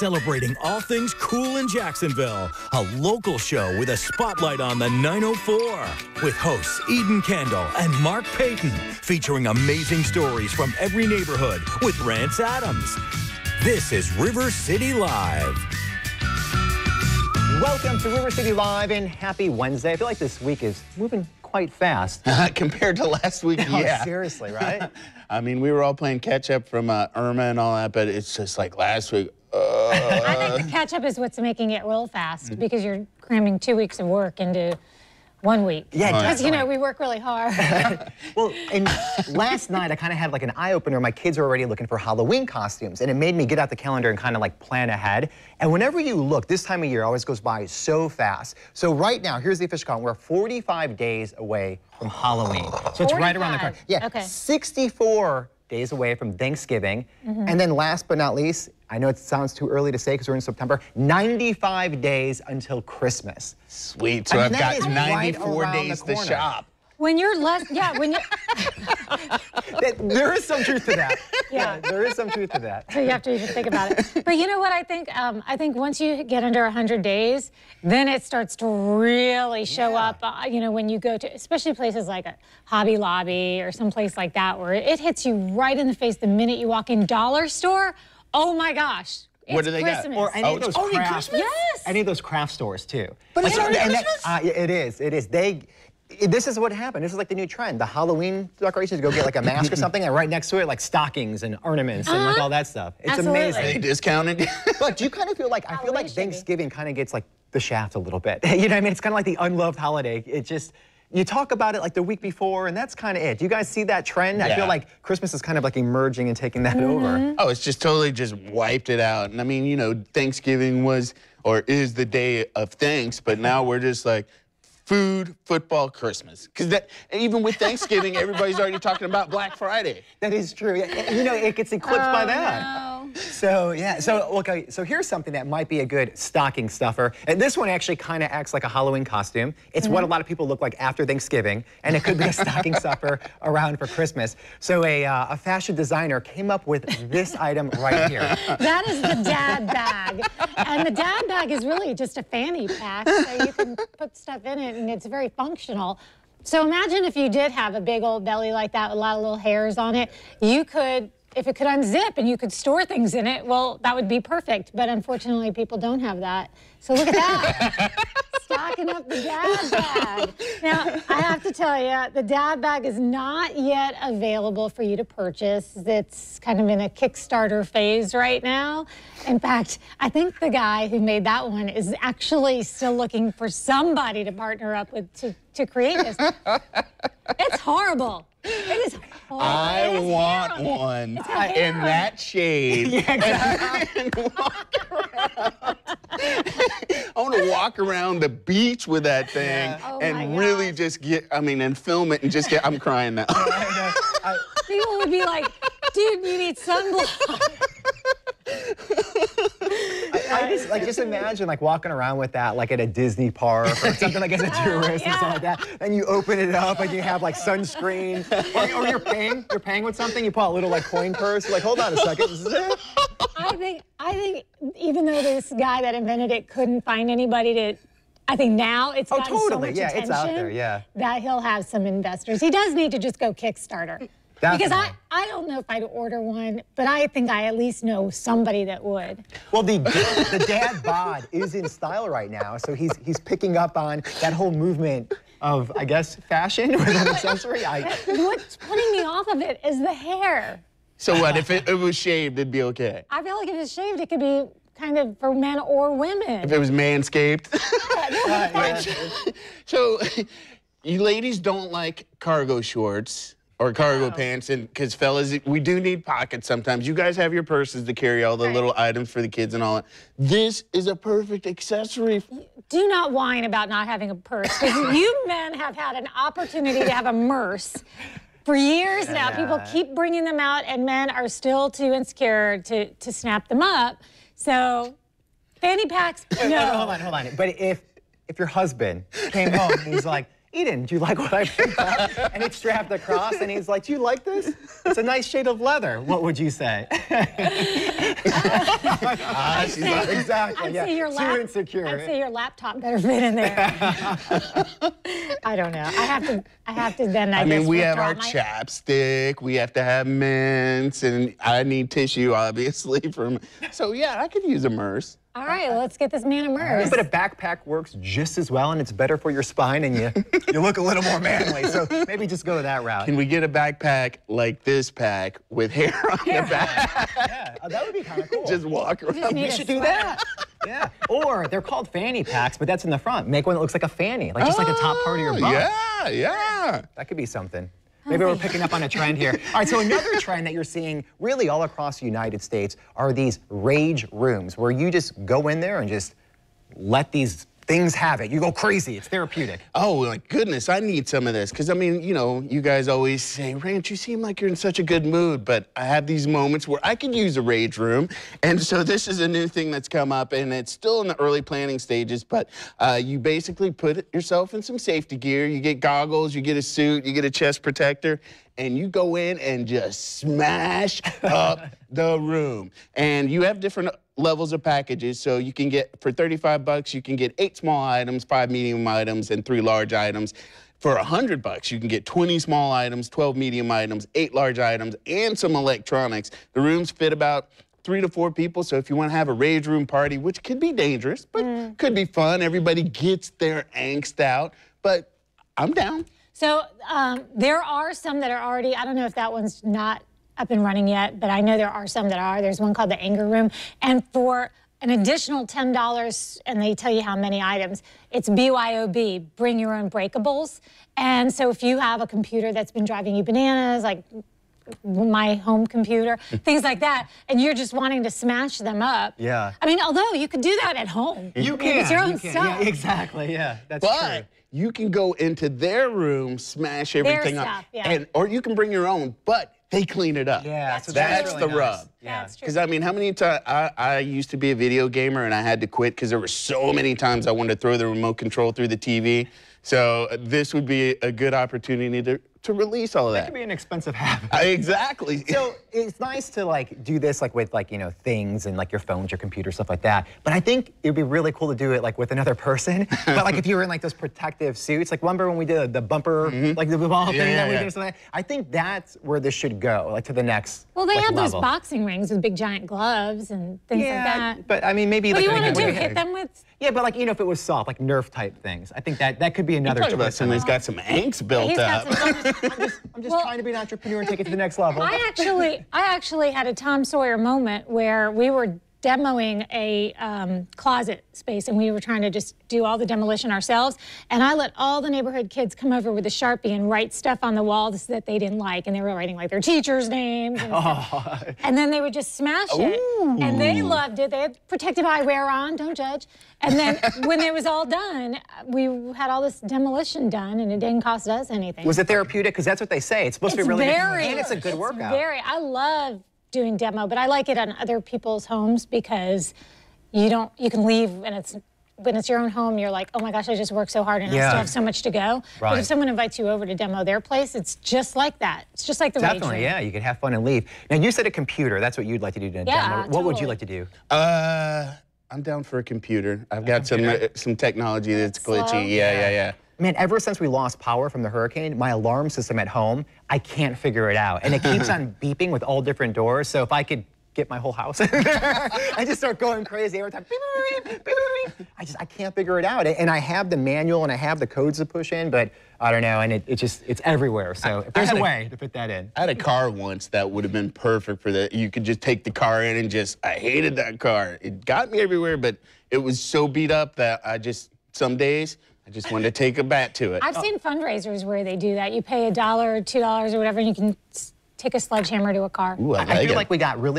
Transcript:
celebrating all things cool in Jacksonville. A local show with a spotlight on the 904. With hosts Eden Kendall and Mark Payton. Featuring amazing stories from every neighborhood with Rance Adams. This is River City Live. Welcome to River City Live and happy Wednesday. I feel like this week is moving quite fast. Compared to last week, yeah. Seriously, right? I mean, we were all playing catch-up from Irma and all that, but it's just like last week. I think the catch-up is what's making it roll fast because you're cramming 2 weeks of work into 1 week. Yeah, because, you know, we work really hard. Well, and last night I kind of had like an eye-opener. My kids were already looking for Halloween costumes, and it made me get out the calendar and kind of like plan ahead. And whenever you look, this time of year always goes by so fast. So right now, here's the official count. We're 45 days away from Halloween. So it's right around the corner. Yeah, okay. 64 days away from Thanksgiving. And then last but not least, I know it sounds too early to say because we're in September, 95 days until Christmas. Sweet. So I've got 94 days to shop. When you're when you're... There is some truth to that. Yeah. There is some truth to that. So you have to even think about it. But you know what I think? I think once you get under 100 days, then it starts to really show up, you know, when you go to, especially places like a Hobby Lobby or someplace like that, where it hits you right in the face the minute you walk in. Dollar store, oh my gosh. What do they got? Christmas. Or any of those craft, Yes. any of those craft stores too. But it's already Christmas? It is. It is. This is what happened. This is like the new trend. The Halloween decorations, go get like a mask or something, and right next to it, like stockings and ornaments and like all that stuff. It's amazing. They discounted. But do you kind of feel like, I feel like Thanksgiving kind of gets like the shaft a little bit. You know what I mean? It's kind of like the unloved holiday. It just, you talk about it like the week before, and that's kind of it. Do you guys see that trend? Yeah. I feel like Christmas is kind of like emerging and taking that over. Oh, it's just totally just wiped it out. And I mean, you know, Thanksgiving was or is the day of thanks, but now we're just like, food, football, Christmas. Because that, even with Thanksgiving, everybody's already talking about Black Friday. That is true. You know, it gets eclipsed by that. No. So, yeah. So, okay. So here's something that might be a good stocking stuffer. And this one actually kind of acts like a Halloween costume. It's what a lot of people look like after Thanksgiving. And it could be a stocking stuffer around for Christmas. So a fashion designer came up with this item right here. That is the dad bag. And the dad bag is really just a fanny pack, so you can put stuff in it, and it's very functional. So imagine if you did have a big old belly like that with a lot of little hairs on it. You could, if it could unzip and you could store things in it, well, that would be perfect. But unfortunately, people don't have that. So look at that. Stocking up the dad bag. Now, I have to tell you, the dad bag is not yet available for you to purchase. It's kind of in a Kickstarter phase right now. In fact, I think the guy who made that one is actually still looking for somebody to partner up with to create this. It's horrible. It is horrible. I want one in that shade. Yeah, exactly. I want to walk around the beach with that thing and really just get, I mean, and film it and just get, I'm crying now. People would be like, dude, you need sunblock. I just imagine like walking around with that like at a Disney park or something like as a tourist or something like that. And you open it up and you have like sunscreen, or you're paying with something. You pull out a little like coin purse. You're like, hold on a second. This is it? I think even though this guy that invented it couldn't find anybody to, I think now it's gotten so much attention it's out there, that he'll have some investors. He does need to just go Kickstarter. Definitely. Because I don't know if I'd order one, but I think I at least know somebody that would. Well, the dad bod is in style right now, so he's picking up on that whole movement of, I guess, fashion with an accessory. What's putting me off of it is the hair. So what, if it was shaved, it'd be okay? I feel like if it's shaved, it could be kind of for men or women. If it was manscaped? So, you ladies don't like cargo shorts or cargo pants, and because fellas, we do need pockets sometimes. You guys have your purses to carry all the little items for the kids and all that. This is a perfect accessory. Do not whine about not having a purse, because you men have had an opportunity to have a merce for years now. People keep bringing them out, and men are still too insecure to snap them up. So, fanny packs, no. Hold on. But if your husband came home and he's like, Eden, do you like what I picked up? And it's strapped across, and he's like, do you like this? It's a nice shade of leather. What would you say? She's like, Exactly, I'd say your too insecure. I'd say your laptop better fit in there. I don't know. I have to then I mean, guess we have withdraw our chapstick, we have to have mints, and I need tissue, obviously. So, yeah, I could use a MERS. All right, well, let's get this man immersed. But a backpack works just as well, and it's better for your spine, and you look a little more manly. So maybe just go that route. Can we get a backpack like this pack with hair on the back? Yeah, that would be kind of cool. Just walk around. need We a should do that. Yeah. Or they're called fanny packs, but that's in the front. Make one that looks like a fanny, like just like the top part of your butt. Yeah. That could be something. Maybe we're picking up on a trend here. All right, so another trend that you're seeing really all across the United States are these rage rooms where you just go in there and just let these things have it. You go crazy. It's therapeutic. Oh, my goodness, I need some of this. Because, I mean, you know, you guys always say, Ranch, you seem like you're in such a good mood. But I have these moments where I could use a rage room. And so this is a new thing that's come up. And it's still in the early planning stages. But you basically put yourself in some safety gear. You get goggles, you get a suit, you get a chest protector. And you go in and just smash up the room. And you have different levels of packages. So you can get, for $35, you can get 8 small items, 5 medium items, and 3 large items. For $100, you can get 20 small items, 12 medium items, 8 large items, and some electronics. The rooms fit about 3 to 4 people. So if you want to have a rage room party, which could be dangerous, but could be fun. Everybody gets their angst out. But I'm down. So there are some that are already, I don't know if that one's not up and running yet, but I know there are some that are. There's one called the Anger Room. And for an additional $10, and they tell you how many items, it's BYOB, bring your own breakables. And so if you have a computer that's been driving you bananas, like my home computer, things like that, and you're just wanting to smash them up. Yeah. I mean, although you could do that at home. You can. It's your own can. stuff. Yeah, exactly. Yeah, that's But true. you can go into their room, smash everything up, stuff, yeah. or you can bring your own, but they clean it up. Yeah, That's so That's really the nice. rub. Yeah. That's true. Because, I mean, how many times, I used to be a video gamer and I had to quit because there were so many times I wanted to throw the remote control through the TV. So this would be a good opportunity to release all of That that. could be an expensive habit. Exactly. So it's nice to like do this like with like, you know, things and like your phones, your computer, stuff like that. But I think it'd be really cool to do it like with another person. But like if you were in like those protective suits, like remember when we did the bumper, like the ball thing that we did? So I think that's where this should go, like to the next Well, they like, have level. those boxing rings with big giant gloves and things like that. But I mean maybe What do like you want to do? maybe- Hit them with? Yeah, but like, you know, if it was soft, like Nerf type things, I think that could be another Talk about twist. somebody's got some angst built He's got up. some. I'm just Well- trying to be an entrepreneur and take it to the next level. I actually had a Tom Sawyer moment where we were demoing a closet space, and we were trying to just do all the demolition ourselves. And I let all the neighborhood kids come over with a Sharpie and write stuff on the walls that they didn't like, and they were writing like their teachers' names and stuff. And then they would just smash it, and they loved it. They had protective eyewear on, don't judge. And then when it was all done, we had all this demolition done, and it didn't cost us anything. Was it therapeutic? Because that's what they say. It's supposed to be really good. And it's a good workout. I love doing demo, but I like it on other people's homes because you can leave and when it's your own home, you're like, oh my gosh, I just worked so hard and I still have so much to go. But Right. if someone invites you over to demo their place, it's just like that. It's just like the rage Definitely, room. yeah. You could have fun and leave. Now, you said a computer. That's what you'd like to do to a Yeah, demo. What would you totally. like to do? I'm down for a computer. I've got some technology that's glitchy. Slow? Yeah. Man, ever since we lost power from the hurricane, my alarm system at home, I can't figure it out. And it keeps on beeping with all different doors. So if I could get my whole house in there, I just start going crazy every time. Beep, beep, beep, beep, beep. I can't figure it out. And I have the manual and I have the codes to push in, but I don't know. And it's everywhere. So if there's a way to fit that in. I had a car once that would have been perfect for that. You could just take the car in and I hated that car. It got me everywhere, but it was so beat up that some days, I just wanted to take a bat to it. I've seen fundraisers where they do that. You pay $1 or $2 or whatever, and you can take a sledgehammer to a car. Ooh, I I like feel it. like we got really